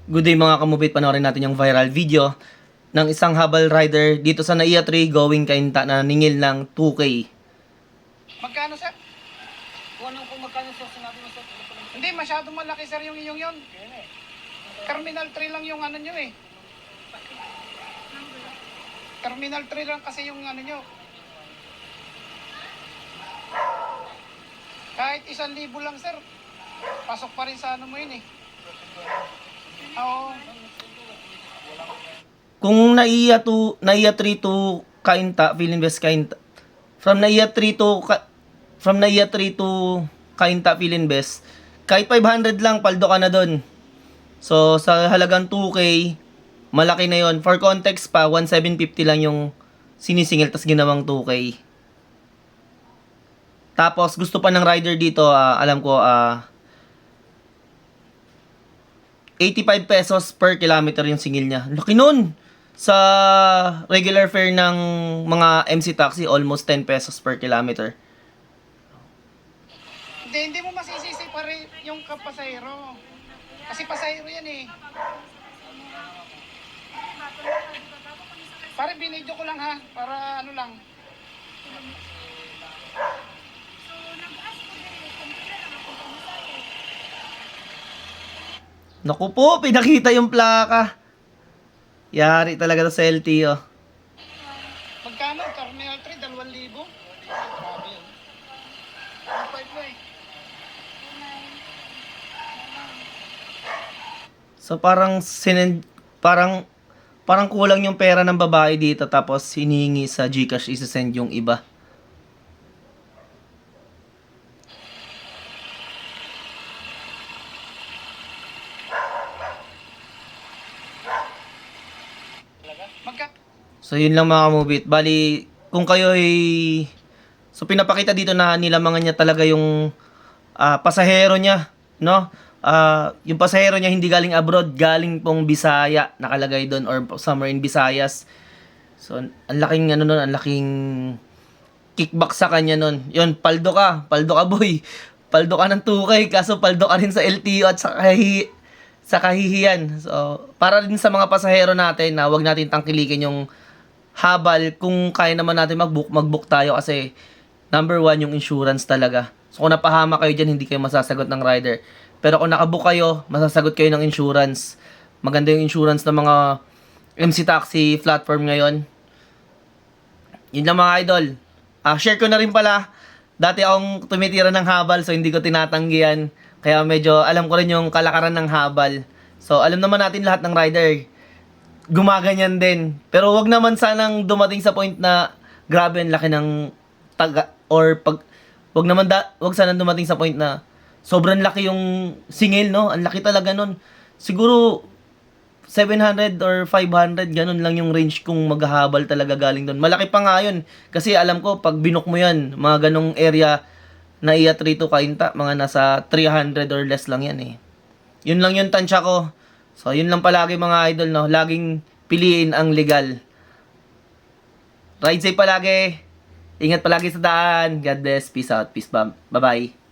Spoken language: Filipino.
Good day mga kamubit, panoorin natin yung viral video ng isang habal rider dito sa NAIA 3 going Cainta na ningil ng 2K. Magkano sir? Kung anong kung magkano sir, sinabi mo sir. Hindi, masyadong malaki sir yung iyong yun. Terminal 3 lang yung ano nyo eh. Terminal 3 lang kasi yung ano nyo. Kahit 1,000 lang sir, pasok pa rin sa ano mo yun eh. Oo. Kung NAIA 3 to Cainta, Philinvest Cainta, from NAIA 3 to Cainta, Philinvest, kahit 500 lang, paldo ka na doon. So, sa halagang 2K, malaki na yon. For context pa, 1,750 lang yung sinisingil, tas ginawang 2K. Tapos, gusto pa ng rider dito, alam ko, 85 pesos per kilometer yung singil niya. Laki nun! Sa regular fare ng mga MC taxi, almost 10 pesos per kilometer. Hindi mo masisisi pa rin yung kapasahero. Kasi pasahero yan eh. Pare, binidyo ko lang ha, para ano lang. Naku po, pinakita yung plaka. Yari talaga to sa LTO. Magkano? Terminal 3, 2,000? Grabe yun. 1,500 mo eh. So parang kulang yung pera ng babae dito tapos hinihingi sa GCash isa-send yung iba. Magka... So yun lang mga kamubit. Bali, kung kayo ay... So pinapakita dito na nilamangan niya talaga yung pasahero niya, no? Yung pasahero niya hindi galing abroad, galing pong Bisaya, nakalagay doon or somewhere in Visayas. So ang laking ano nun, ang laking kickback sa kanya nun. Yun, paldo ka boy. Paldo ka ng 2K, kaso paldo ka rin sa LTO at sa kahihiyan. So, para din sa mga pasahero natin na wag natin tangkilikin yung habal. Kung kaya naman natin mag-book tayo kasi number 1 yung insurance talaga. So, kung napahama kayo dyan, hindi kayo masasagot ng rider. Pero kung nakabook kayo, masasagot kayo ng insurance. Maganda yung insurance ng mga MC Taxi platform ngayon. Yun lang mga idol. Share ko na rin pala. Dati akong tumitira ng habal so hindi ko tinatanggihan. Kaya medyo alam ko rin yung kalakaran ng habal. So alam naman natin lahat ng rider. Gumaganyan din. Pero wag naman sanang dumating sa point na grabe ang laki ng taga or pag wag sanang dumating sa point na sobrang laki yung singil, no? Ang laki talaga nun. Siguro 700 or 500 ganun lang yung range kung maghahabal talaga galing doon. Malaki pa nga yun. Kasi alam ko pag binook mo yan, mga ganong area na NAIA 3 to Cainta, mga nasa 300 or less lang yan eh. Yun lang yung tansya ko. So yun lang palagi mga idol, no? Laging piliin ang legal. Ride safe palagi. Ingat palagi sa daan. God bless. Peace out. Peace bomb. Bye-bye.